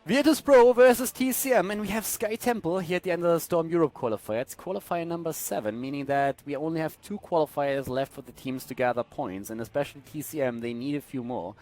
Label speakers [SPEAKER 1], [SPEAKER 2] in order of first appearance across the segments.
[SPEAKER 1] Virtus Pro versus TCM, and we have Sky Temple here at the end of the Storm Europe qualifier. It's qualifier number 7, meaning that we only have 2 qualifiers left for the teams to gather points, and especially TCM, they need a few more.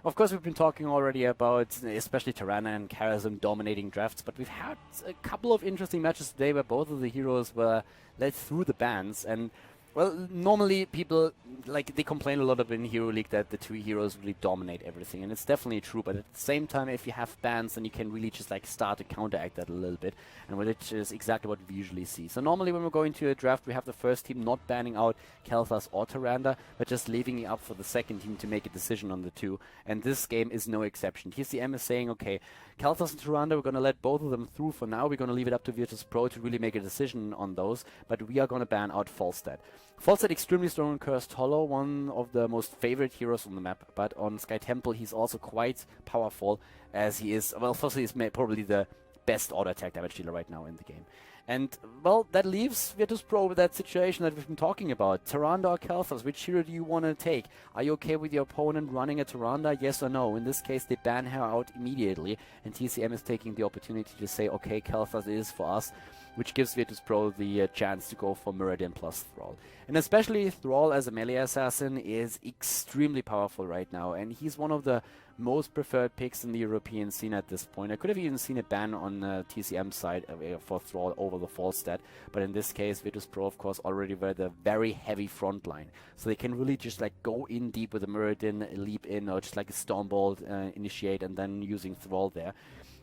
[SPEAKER 1] Of course, we've been talking already about especially Tirana and Charism dominating drafts, but we've had a couple of interesting matches today where both of the heroes were led through the bans, and well, normally people, like, they complain a lot of in Hero League that the 2 heroes really dominate everything, and it's definitely true, but at the same time, if you have bans, then you can really just, like, start to counteract that a little bit, and which is exactly what we usually see. So normally when we're going to a draft, we have the first team not banning out Khaldor or Tyrande, but just leaving it up for the second team to make a decision on the 2, and this game is no exception. TCM is saying, okay, Khaldor and Tyrande, we're going to let both of them through for now, we're going to leave it up to Virtus Pro to really make a decision on those, but we are going to ban out Falstad. Falstad extremely strong on Cursed Hollow, one of the most favorite heroes on the map, but on Sky Temple he's also quite powerful, as he is, well, firstly he's probably the best auto attack damage dealer right now in the game. And, well, that leaves Virtus Pro with that situation that we've been talking about. Tyrande or Khaldor, which hero do you want to take? Are you okay with your opponent running a Tyrande, yes or no? In this case, they ban her out immediately, and TCM is taking the opportunity to say, okay, Khaldor is for us, which gives Virtus Pro the chance to go for Meridian plus Thrall. And especially Thrall as a melee assassin is extremely powerful right now, and he's one of the most preferred picks in the European scene at this point. I could have even seen a ban on TCM side for Thrall over the Falstad, but in this case Virtus Pro of course already were the very heavy front line, so they can really just like go in deep with a Meridian, leap in, or just like a Stormbolt initiate and then using Thrall there.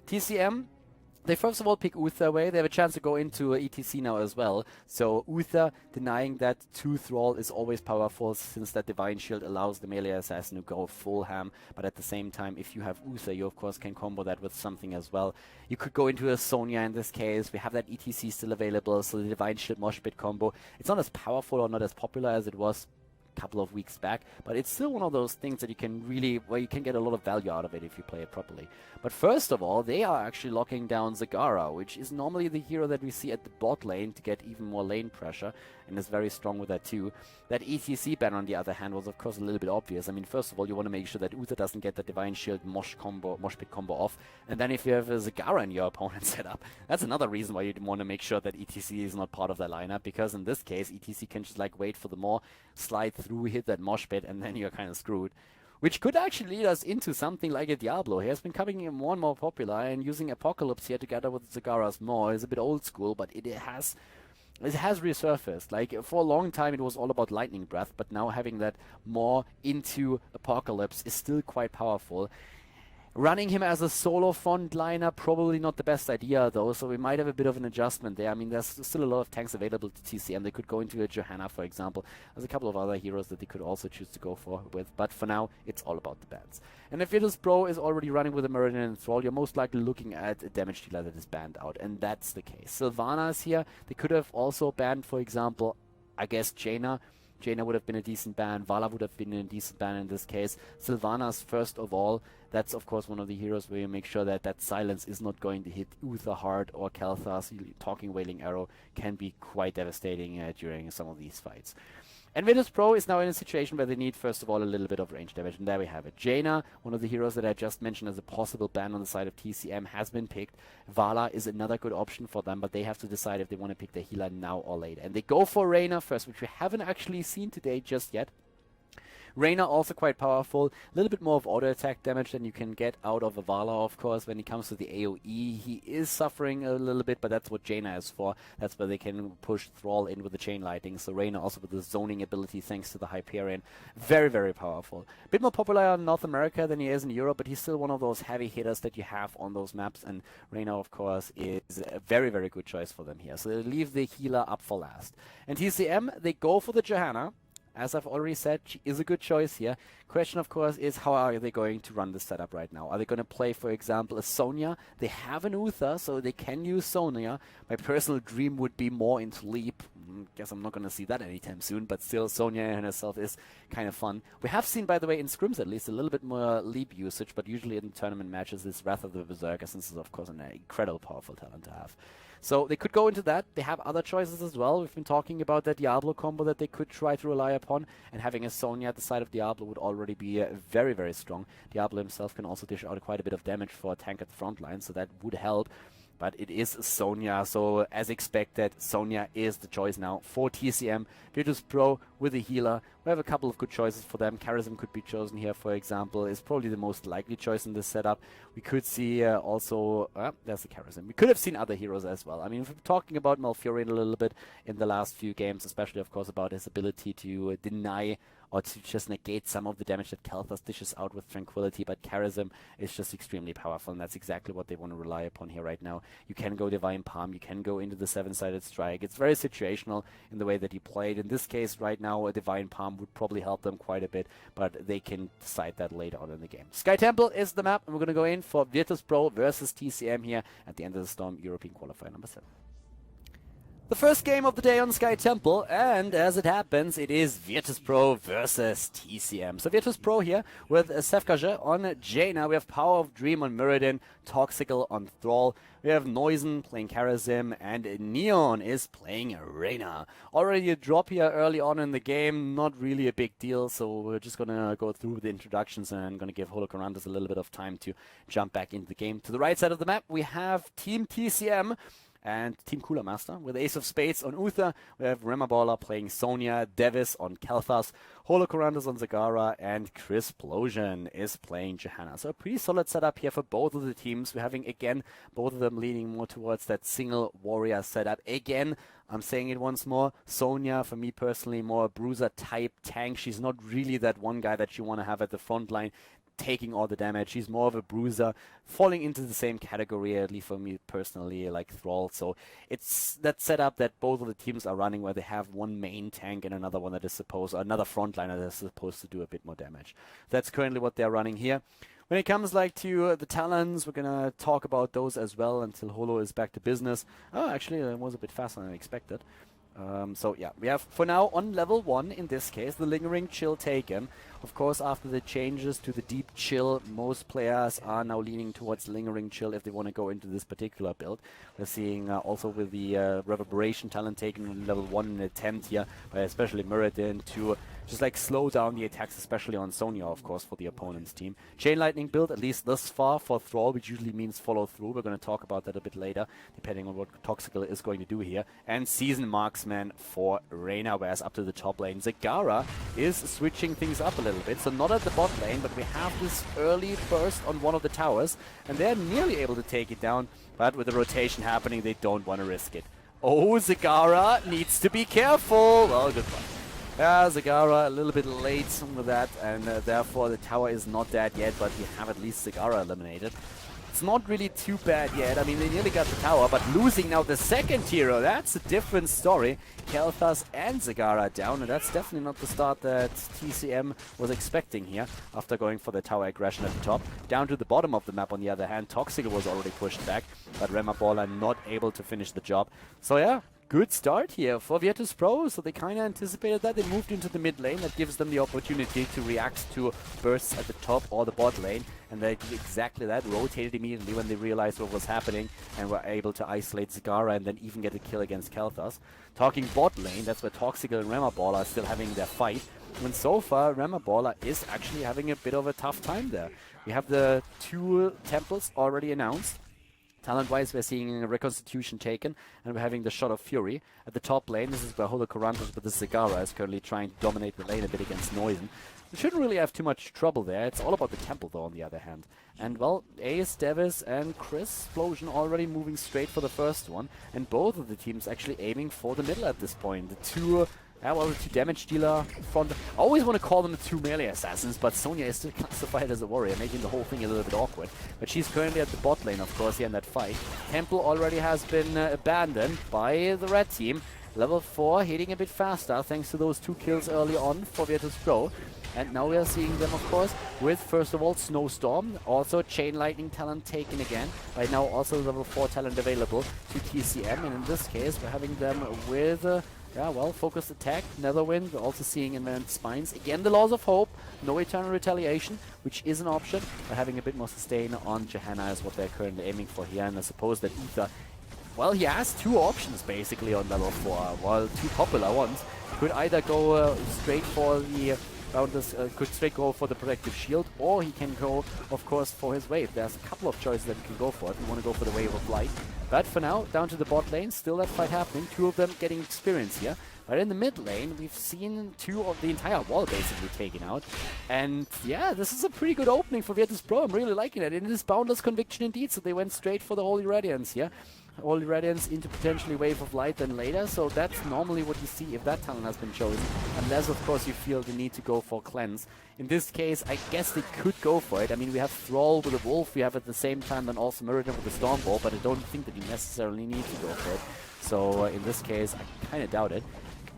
[SPEAKER 1] TCM, they first of all pick Uther away. They have a chance to go into ETC now as well. So Uther denying that to Thrall is always powerful, since that Divine Shield allows the melee assassin to go full ham. But at the same time, if you have Uther, you of course can combo that with something as well. You could go into a Sonya in this case. We have that ETC still available, so the Divine Shield Moshpit combo. It's not as powerful or not as popular as it was couple of weeks back, but it's still one of those things that you can really, where you can get a lot of value out of it if you play it properly. But first of all, they are actually locking down Zagara, which is normally the hero that we see at the bot lane to get even more lane pressure, and is very strong with that too. That ETC ban, on the other hand, was of course a little bit obvious. I mean, first of all, you want to make sure that Uther doesn't get the Divine Shield Moshpit combo off, and then if you have a Zagara in your opponent's setup, that's another reason why you want to make sure that ETC is not part of that lineup, because in this case, ETC can just like wait for the more, slide through, hit that Moshpit, and then you're kind of screwed. Which could actually lead us into something like a Diablo. He has been becoming more and more popular, and using Apocalypse here together with Zagaras more is a bit old school, but it has resurfaced. Like, for a long time it was all about Lightning Breath, but now having that more into Apocalypse is still quite powerful. Running him as a solo frontliner, probably not the best idea though, so we might have a bit of an adjustment there. I mean, there's still a lot of tanks available to TCM. They could go into a Johanna, for example. There's a couple of other heroes that they could also choose to go with, but for now, it's all about the bans. And if Virtus Pro is already running with a Meridian and Thrall, you're most likely looking at a damage dealer that is banned out, and that's the case. Sylvana is here. They could have also banned, for example, I guess Jaina. Jaina would have been a decent ban, Vala would have been a decent ban in this case. Sylvanas, first of all, that's of course one of the heroes where you make sure that that silence is not going to hit Uther hard or Khaldor. Talking Wailing Arrow can be quite devastating during some of these fights. And Virtus Pro is now in a situation where they need, first of all, a little bit of range damage, and there we have it. Jaina, one of the heroes that I just mentioned as a possible ban on the side of TCM, has been picked. Vala is another good option for them, but they have to decide if they want to pick the healer now or later. And they go for Reyna first, which we haven't actually seen today just yet. Reyna also quite powerful, a little bit more of auto attack damage than you can get out of a Vala, of course. When it comes to the AoE, he is suffering a little bit, but that's what Jaina is for. That's where they can push Thrall in with the chain lighting. So Reyna also with the zoning ability thanks to the Hyperion. Very, very powerful. A bit more popular in North America than he is in Europe, but he's still one of those heavy hitters that you have on those maps, and Reyna, of course, is a very, very good choice for them here. So they leave the healer up for last. And TCM, they go for the Johanna. As I've already said, she is a good choice here. Question, of course, is how are they going to run this setup right now? Are they going to play, for example, a Sonya? They have an Uther, so they can use Sonya. My personal dream would be more into Leap. guess I'm not going to see that anytime soon, but still, Sonya in herself is kind of fun. We have seen, by the way, in scrims at least, a little bit more leap usage, but usually in tournament matches, it's Wrath of the Berserker, since it's, of course, an incredible powerful talent to have. So they could go into that. They have other choices as well. We've been talking about that Diablo combo that they could try to rely upon, and having a Sonya at the side of Diablo would already be very, very strong. Diablo himself can also dish out quite a bit of damage for a tank at the front line, so that would help. But it is Sonya, so as expected, Sonya is the choice now for TCM. Virtus Pro with a healer. We have a couple of good choices for them. Charism could be chosen here, for example. Is probably the most likely choice in this setup. We could see also... there's the Charism. We could have seen other heroes as well. I mean, we're talking about Malfurion a little bit in the last few games, especially, of course, about his ability to deny or to just negate some of the damage that Khaldor dishes out with Tranquility, but Charism is just extremely powerful, and that's exactly what they want to rely upon here right now. You can go Divine Palm, you can go into the 7-sided strike. It's very situational in the way that you play it. In this case, right now, a Divine Palm would probably help them quite a bit, but they can decide that later on in the game. Sky Temple is the map, and we're going to go in for Virtus Pro versus TCM here at the end of the Storm European Qualifier number 7. The first game of the day on Sky Temple, and as it happens, it is Virtus Pro versus TCM. So Virtus Pro here with Sefkaje on Jaina. We have Power of Dream on Muradin, Toxical on Thrall. We have Noisen playing Charism, and Neon is playing Reyna. Already a drop here early on in the game, not really a big deal, so we're just going to go through the introductions and I'm going to give Holocarandas a little bit of time to jump back into the game. To the right side of the map, we have Team TCM and Team Cooler Master with Ace of Spades on Uther. We have Remaballer playing Sonya, Devis on Kel'Thas, Holocarandas on Zagara, and Chris Plosion is playing Johanna. So a pretty solid setup here for both of the teams. We're having, again, both of them leaning more towards that single warrior setup. Again, I'm saying it once more, Sonya, for me personally, more a bruiser type tank. She's not really that one guy that you want to have at the front line taking all the damage. She's more of a bruiser, falling into the same category, at least for me personally, like Thrall. So it's that setup that both of the teams are running, where they have one main tank and another one that is supposed, or another frontliner that is supposed to do a bit more damage. That's currently what they're running here. When it comes to the talents, we're gonna talk about those as well until Holo is back to business. Oh, actually, it was a bit faster than I expected. So yeah, we have for now on level 1 in this case the Lingering Chill taken. Of course, after the changes to the Deep Chill, most players are now leaning towards Lingering Chill if they want to go into this particular build. We're seeing also with the Reverberation talent taken on level 1 an attempt here by especially Muradin to just like slow down the attacks, especially on Sonya, of course, for the opponent's team. Chain Lightning build, at least thus far, for Thrall, which usually means follow through. We're going to talk about that a bit later, depending on what Toxical is going to do here. And Season Marksman for Reyna, whereas up to the top lane, Zagara is switching things up a little bit. So not at the bot lane, but we have this early burst on one of the towers, and they're nearly able to take it down, but with the rotation happening, they don't want to risk it. Oh, Zagara needs to be careful. Well, good one. Zagara a little bit late with that, and therefore the tower is not dead yet, but we have at least Zagara eliminated. It's not really too bad yet. I mean, they nearly got the tower, but losing now the second hero, that's a different story. Kel'Thas and Zagara down, and that's definitely not the start that TCM was expecting here after going for the tower aggression at the top. Down to the bottom of the map, on the other hand, Toxical was already pushed back, but Remaballer not able to finish the job. So yeah, good start here for Virtus Pro, so they kind of anticipated that. They moved into the mid lane. That gives them the opportunity to react to bursts at the top or the bot lane, and they did exactly that, rotated immediately when they realized what was happening and were able to isolate Zagara and then even get a kill against Kel'Thas. Talking bot lane, that's where Toxical and Remaballer are still having their fight, and so far Remaballer is actually having a bit of a tough time there. We have the 2 temples already announced. Talent-wise, we're seeing a Reconstitution taken, and we're having the Shot of Fury. At the top lane, this is where Holocarantas with the Zagara is currently trying to dominate the lane a bit against Noisen. We shouldn't really have too much trouble there. It's all about the temple, though, on the other hand. And, well, Ace, Devis, and Chris Plosion already moving straight for the first one, and both of the teams actually aiming for the middle at this point. The 2... the 2 damage dealer front. I always want to call them the 2 melee assassins, but Sonya is still classified as a warrior, making the whole thing a little bit awkward. But she's currently at the bot lane, of course, here in that fight. Temple already has been abandoned by the red team. Level 4 hitting a bit faster, thanks to those 2 kills early on for Virtus Pro. And now we are seeing them, of course, with, first of all, Snowstorm, also Chain Lightning talent taken again. Right now, also level 4 talent available to TCM, and in this case, we're having them with Yeah, well, focused attack, Netherwind. We're also seeing Invent Spines. Again, the Laws of Hope. No Eternal Retaliation, which is an option. But having a bit more sustain on Johanna is what they're currently aiming for here. And I suppose that Ether, well, he has two options basically on level 4. Well, two popular ones. Could either go straight for the could straight go for the protective shield, or he can go, of course, for his wave. There's a couple of choices that he can go for if you want to go for the wave of light. But for now, down to the bot lane, still that fight happening. Two of them getting experience here. But in the mid lane, we've seen two of the entire wall basically taken out. And yeah, this is a pretty good opening for Virtus Pro. I'm really liking it. It is Boundless Conviction indeed, so they went straight for the Holy Radiance here. Holy Radiance into potentially Wave of Light then later, so that's normally what you see if that talent has been chosen, unless of course you feel the need to go for Cleanse. In this case, I guess they could go for it. I mean, we have Thrall with a Wolf, we have at the same time then also Mirrodin with the Storm Ball, but I don't think that you necessarily need to go for it. So in this case, I kind of doubt it.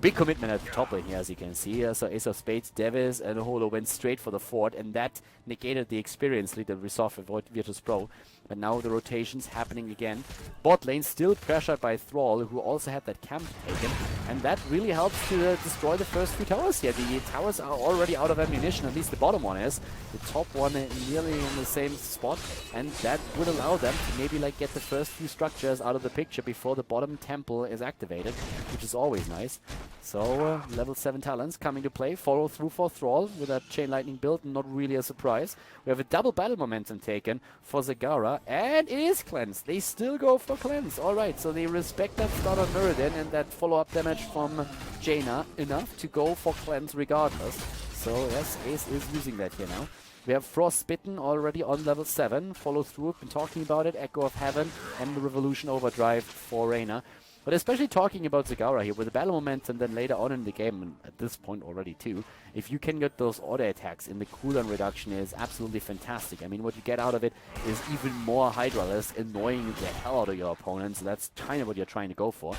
[SPEAKER 1] Big commitment at the top lane here, as you can see. So Ace of Spades, Devis, and Holo went straight for the fort, and that negated the experience lead that we saw for Virtus Pro. But now the rotation's happening again. Bot lane still pressured by Thrall, who also had that camp taken, and that really helps to destroy the first few towers here. The towers are already out of ammunition, at least the bottom one is. The top one nearly in the same spot, and that would allow them to maybe like get the first few structures out of the picture before the bottom temple is activated, which is always nice. So level 7 talents coming to play. Follow through for Thrall with that Chain Lightning build, not really a surprise. We have a double battle momentum taken for Zagara, and it is Cleanse. They still go for Cleanse. Alright, so they respect that start on Mirrodin and that follow-up damage from Jaina enough to go for Cleanse regardless. So yes, Ace is using that here now. We have Frostbitten already on level 7. Follow through, been talking about it. Echo of Heaven and the Revolution Overdrive for Reyna. But especially talking about Zagara here, with the battle momentum then later on in the game, and at this point already too, if you can get those auto attacks in the cooldown reduction is absolutely fantastic. I mean, what you get out of it is even more Hydralisk, annoying the hell out of your opponents. That's kind of what you're trying to go for.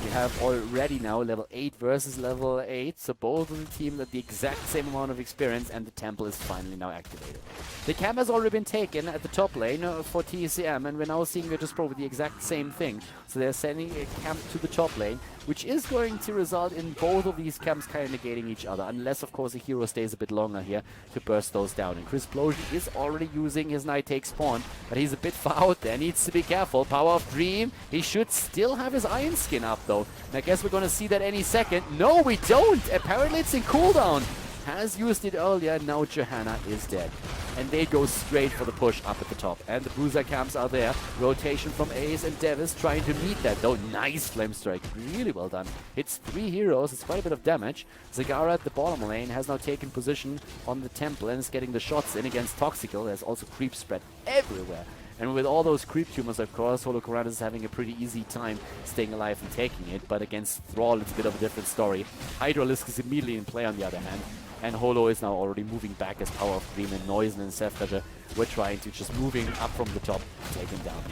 [SPEAKER 1] You have already now level 8 versus level 8, so both of the teams at the exact same amount of experience, and the temple is finally now activated. The camp has already been taken at the top lane for TCM, and we're now seeing Virtus Pro with the exact same thing. So they're sending a camp to the top lane, which is going to result in both of these camps kind of negating each other, unless of course the hero stays a bit longer here to burst those down. And Chrisplosion is already using his Night Take spawn, but he's a bit far out there, needs to be careful. Power of Dream, he should still have his Iron Skin up though, and I guess we're gonna see that any second. No, we don't! Apparently it's in cooldown! Has used it earlier, now Johanna is dead. And they go straight for the push up at the top. And the Bruiser camps are there. Rotation from Ace and Devis trying to meet that though. Nice Flame Strike, really well done. Hits 3 heroes, it's quite a bit of damage. Zagara at the bottom lane has now taken position on the temple and is getting the shots in against Toxical. There's also creep spread everywhere. And with all those creep tumors, of course, Holocorantis is having a pretty easy time staying alive and taking it. But against Thrall, it's a bit of a different story. Hydralisk is immediately in play on the other hand. And Holo is now already moving back as Power of Dream, and Noizen and Sefkaja were trying to just moving up from the top to take him down.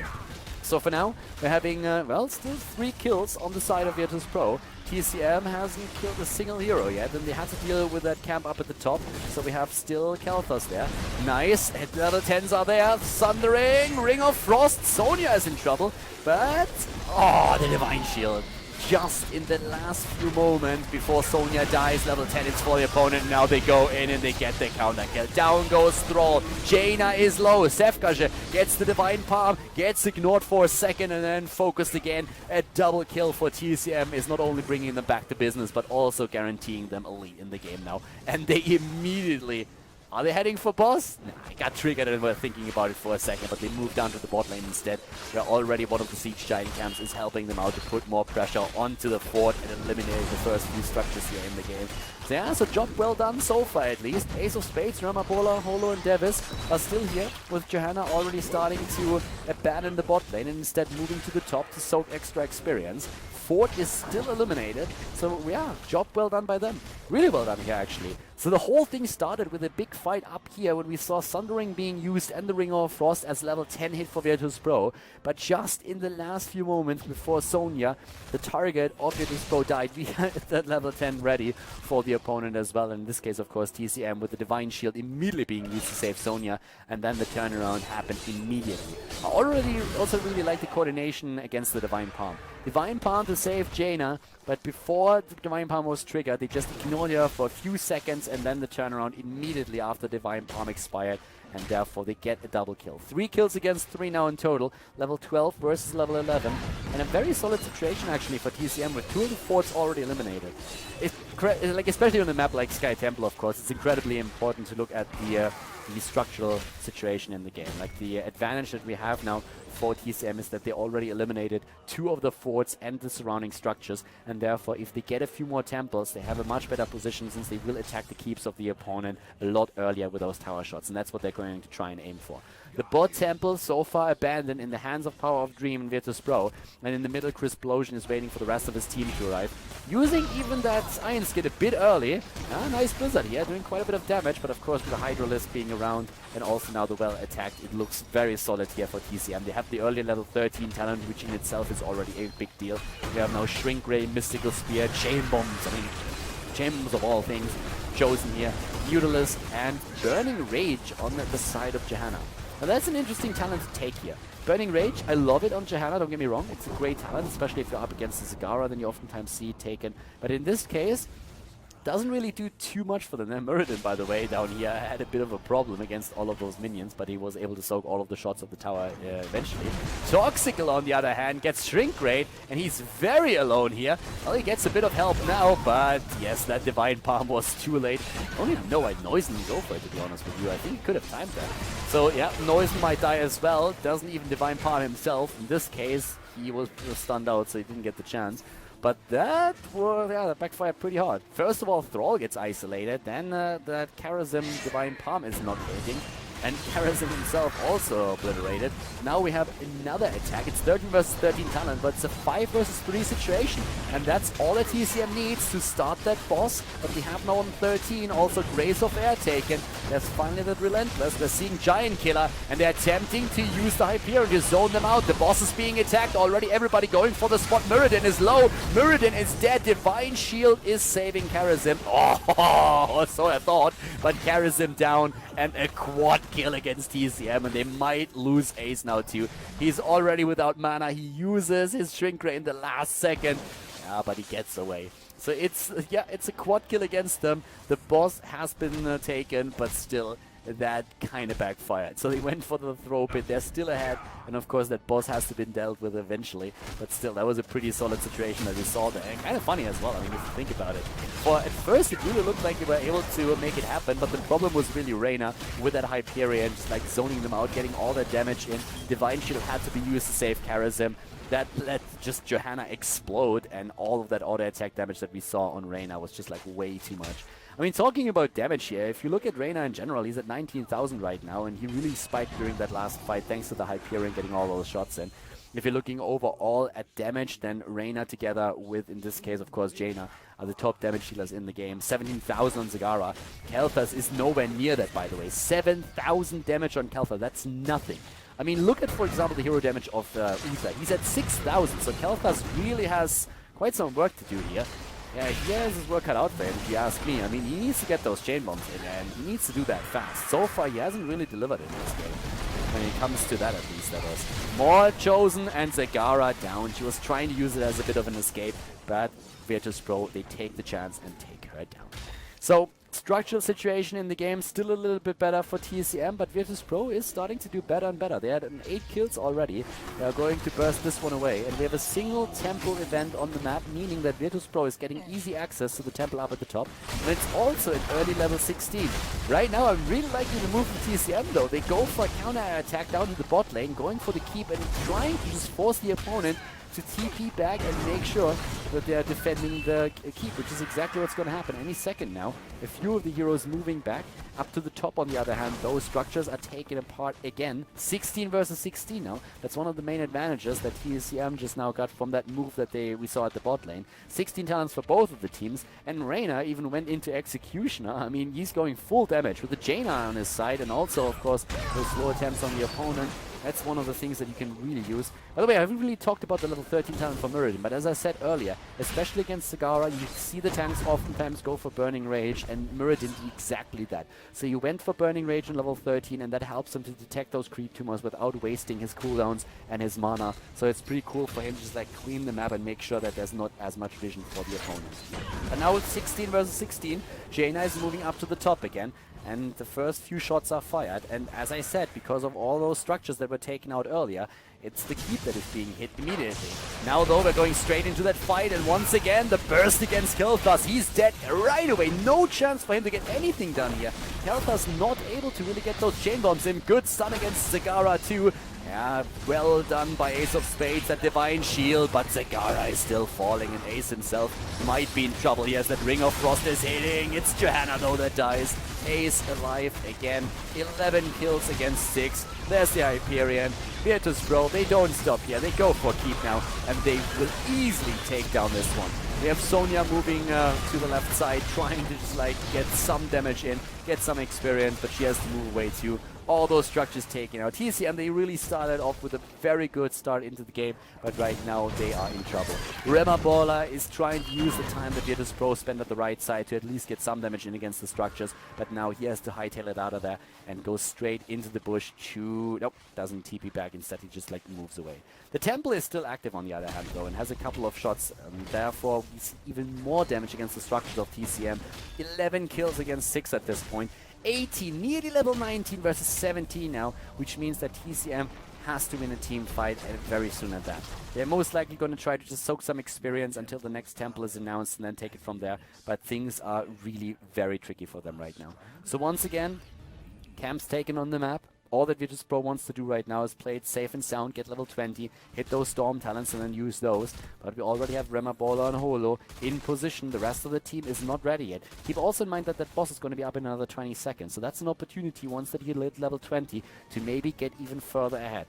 [SPEAKER 1] So for now, we're having, well, still 3 kills on the side of Virtus Pro. TCM hasn't killed a single hero yet, and they had to deal with that camp up at the top. So we have still Kalthos there. Nice, level 10s are there. Thundering, Ring of Frost. Sonya is in trouble, but, oh, the Divine Shield. Just in the last few moments before Sonya dies, level 10 is for the opponent. Now they go in and they get the counter kill. Down goes Thrall. Jaina is low. Sefkaja gets the Divine Palm, gets ignored for a second and then focused again. A double kill for TCM is not only bringing them back to business, but also guaranteeing them a lead in the game now. And they immediately... Are they heading for boss? Nah, I got triggered and were thinking about it for a second, but they moved down to the bot lane instead. Where already one of the siege giant camps is helping them out to put more pressure onto the fort and eliminate the first few structures here in the game. So yeah, so job well done so far at least. Ace of Spades, Ramabola, Holo and Devis are still here, with Johanna already starting to abandon the bot lane and instead moving to the top to soak extra experience. Fort is still eliminated, so yeah, job well done by them. Really well done here actually. So the whole thing started with a big fight up here when we saw Sundering being used and the Ring of Frost as level 10 hit for Virtus Pro. But just in the last few moments before Sonya, the target of Virtus Pro died, we had that level 10 ready for the opponent as well. In this case, of course, TCM with the Divine Shield immediately being used to save Sonya, and then the turnaround happened immediately. I also really like the coordination against the Divine Palm. Divine Palm to save Jaina, but before the Divine Palm was triggered, they just ignored her for a few seconds, and then the turnaround immediately after Divine Palm expired, and therefore they get a double kill. 3 kills against 3 now in total, level 12 versus level 11, and a very solid situation actually for TCM with 2 of the forts already eliminated. Like especially on a map like Sky Temple, of course, it's incredibly important to look at the structural situation in the game. Like the advantage that we have now for TCM is that they already eliminated 2 of the forts and the surrounding structures, and therefore if they get a few more temples, they have a much better position since they will attack the keeps of the opponent a lot earlier with those tower shots, and that's what they're going to try and aim for. The bot temple so far abandoned in the hands of Power of Dream and Virtus Pro, and in the middle Crisplosion is waiting for the rest of his team to arrive. Using even that Iron Skid a bit early. Nice Blizzard here, doing quite a bit of damage, but of course with the Hydralisk being around and also now the well attacked, it looks very solid here for TCM. They have the early level 13 talent, which in itself is already a big deal. We have now Shrink Ray, Mystical Spear, Chain Bombs, I mean, Chain Bombs of all things chosen here. Mutalisk and Burning Rage on the side of Johanna. Now that's an interesting talent to take here. Burning Rage, I love it on Johanna, don't get me wrong. It's a great talent, especially if you're up against the Zagara, then you oftentimes see it taken. But in this case, doesn't really do too much for them. And Muradin, by the way, down here had a bit of a problem against all of those minions, but he was able to soak all of the shots of the tower eventually. Toxical, on the other hand, gets Shrink Ray, and he's very alone here. Well, he gets a bit of help now, but yes, that Divine Palm was too late. I don't even know why Noisen didn't go for it, to be honest with you. I think he could have timed that. So yeah, Noisen might die as well. Doesn't even Divine Palm himself. In this case, he was stunned out, so he didn't get the chance. But that backfired pretty hard. First of all, Thrall gets isolated, then that Karazim Divine Palm is not hitting, and Karazim himself also obliterated. Now we have another attack. It's 13 versus 13 talent, but it's a 5 versus 3 situation, and that's all that TCM needs to start that boss. But we have now on 13 also Grace of Air taken. There's finally that Relentless. We're seeing Giant Killer, and they're attempting to use the Hyperion to zone them out. The boss is being attacked already. Everybody going for the spot. Muradin is low. Muradin is dead. Divine Shield is saving Karazim. Oh, so I thought. But Karazim down, and a quad kill against TCM, and they might lose Ace now too. He's already without mana. He uses his Shrink Ray in the last second. Yeah, but he gets away. So it's a quad kill against them. The boss has been taken, but still that kind of backfired. So they went for the throw pit. They're still ahead, and of course that boss has to be dealt with eventually. But still, that was a pretty solid situation that we saw there, and kind of funny as well. I mean, if you think about it. For at first, it really looked like they were able to make it happen, but the problem was really Reyna with that Hyperion, just like zoning them out, getting all that damage in. Divine Shield had to be used to save Karazim. That let just Johanna explode, and all of that auto attack damage that we saw on Reyna was just like way too much. I mean, talking about damage here, if you look at Reyna in general, he's at 19,000 right now, and he really spiked during that last fight thanks to the Hyperion getting all those shots in. If you're looking overall at damage, then Reyna together with, in this case, of course, Jaina, are the top damage dealers in the game. 17,000 on Zagara. Kel'Thas is nowhere near that, by the way. 7,000 damage on Kel'Thas, that's nothing. I mean, look at, for example, the hero damage of Uther. He's at 6,000, so Kel'Thas really has quite some work to do here. Yeah, he has his work cut out for him, if you ask me. I mean, he needs to get those chain bombs in, and he needs to do that fast. So far, he hasn't really delivered in this game. When it comes to that, at least, that was. More Chosen and Zagara down. She was trying to use it as a bit of an escape, but Virtus Pro, they take the chance and take her down. So, structural situation in the game still a little bit better for TCM, but Virtus Pro is starting to do better and better. They had 8 kills already. They are going to burst this one away, and we have a single temple event on the map, meaning that Virtus Pro is getting easy access to the temple up at the top, and it's also an early level 16. Right now, I'm really liking the move from TCM though. They go for a counter attack down to the bot lane, going for the keep and trying to just force the opponent to TP back and make sure that they are defending the keep, which is exactly what's going to happen any second now. A few of the heroes moving back. Up to the top, on the other hand, those structures are taken apart again. 16 versus 16 now. That's one of the main advantages that TCM just now got from that move that we saw at the bot lane. 16 talents for both of the teams, and Reyna even went into Executioner. I mean, he's going full damage with the Jaina on his side, and also, of course, those slow attempts on the opponent. That's one of the things that you can really use. By the way, I haven't really talked about the level 13 talent for Muradin, but as I said earlier, especially against Zagara, you see the tanks oftentimes go for Burning Rage, and Muradin did exactly that. So you went for Burning Rage in level 13, and that helps him to detect those creep tumors without wasting his cooldowns and his mana. So it's pretty cool for him to just like clean the map and make sure that there's not as much vision for the opponent. But now it's 16 versus 16. Jaina is moving up to the top again, and the first few shots are fired. And as I said, because of all those structures that were taken out earlier, it's the keep that is being hit immediately. Now though, we're going straight into that fight, and once again, the burst against Kel'Thas. He's dead right away. No chance for him to get anything done here. Kel'Thas not able to really get those chain bombs in. Good stun against Zagara too. Yeah, well done by Ace of Spades, that Divine Shield, but Zagara is still falling, and Ace himself might be in trouble. He has that Ring of Frost is hitting. It's Johanna though that dies. Ace alive again. 11 kills against 6. There's the Hyperion. Virtus Pro, they don't stop here. They go for keep now, and they will easily take down this one. We have Sonya moving to the left side, trying to just like get some damage in, get some experience, but she has to move away too. All those structures taken out. TCM, they really started off with a very good start into the game, but right now they are in trouble. Remabola is trying to use the time that Virtus Pro spent at the right side to at least get some damage in against the structures, but now he has to hightail it out of there and go straight into the bush to... Nope, doesn't TP back. Instead, he just like moves away. The Temple is still active on the other hand though, and has a couple of shots. Therefore, we see even more damage against the structures of TCM. 11 kills against 6 at this point. 18, nearly level 19 versus 17 now, which means that TCM has to win a team fight very soon at that. They're most likely going to try to just soak some experience until the next temple is announced and then take it from there, but things are really very tricky for them right now. So once again, camps taken on the map. All that Virtus Pro wants to do right now is play it safe and sound, get level 20, hit those Storm talents and then use those. But we already have Remabola and Holo in position. The rest of the team is not ready yet. Keep also in mind that that boss is going to be up in another 20 seconds. So that's an opportunity once that he hit level 20 to maybe get even further ahead.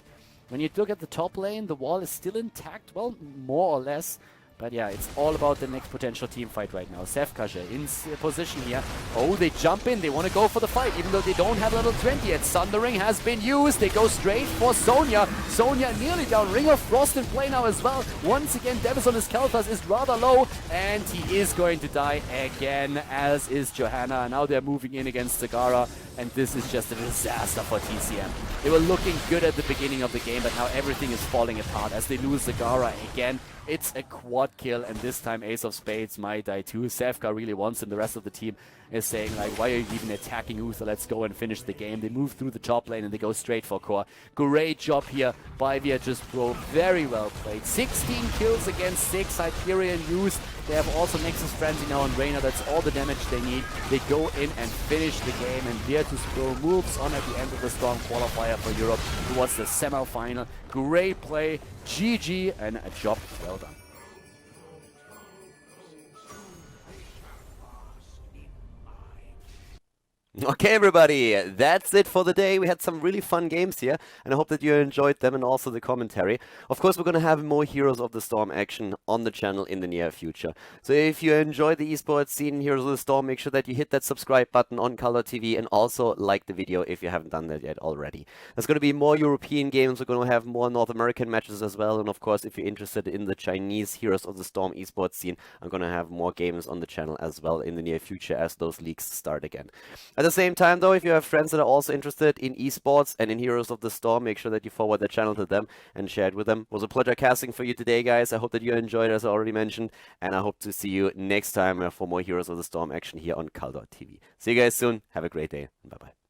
[SPEAKER 1] When you look at the top lane, the wall is still intact, well, more or less. But yeah, it's all about the next potential team fight right now. Sefkaje in position here. Oh, they jump in. They want to go for the fight, even though they don't have level 20 yet. Sundering has been used. They go straight for Sonya. Sonya nearly down. Ring of Frost in play now as well. Once again, Devis on his Kel'Thas is rather low, and he is going to die again, as is Johanna. Now they're moving in against Zagara, and this is just a disaster for TCM. They were looking good at the beginning of the game, but now everything is falling apart as they lose Zagara again. It's a quad kill, and this time Ace of Spades might die too. Sefka really wants him. The rest of the team is saying, like, why are you even attacking Uther? Let's go and finish the game. They move through the top lane, and they go straight for core. Great job here by Virtus Pro. Very well played. 16 kills against 6. Hyperion used. They have also Nexus Frenzy now on Reyna. That's all the damage they need. They go in and finish the game, and Virtus Pro moves on at the end of the Storm qualifier for Europe towards the semi-final. Great play. GG, and a job well done.
[SPEAKER 2] Okay, everybody, that's it for the day. We had some really fun games here, and I hope that you enjoyed them and also the commentary. Of course, we're going to have more Heroes of the Storm action on the channel in the near future. So if you enjoy the esports scene in Heroes of the Storm, make sure that you hit that subscribe button on KhaldorTV and also like the video if you haven't done that yet already. There's going to be more European games. We're going to have more North American matches as well. And of course, if you're interested in the Chinese Heroes of the Storm esports scene, I'm going to have more games on the channel as well in the near future as those leagues start again. At the same time, though, if you have friends that are also interested in esports and in Heroes of the Storm, make sure that you forward the channel to them and share it with them. It was a pleasure casting for you today, guys. I hope that you enjoyed, as I already mentioned, and I hope to see you next time for more Heroes of the Storm action here on KhaldorTV. See you guys soon. Have a great day. Bye-bye.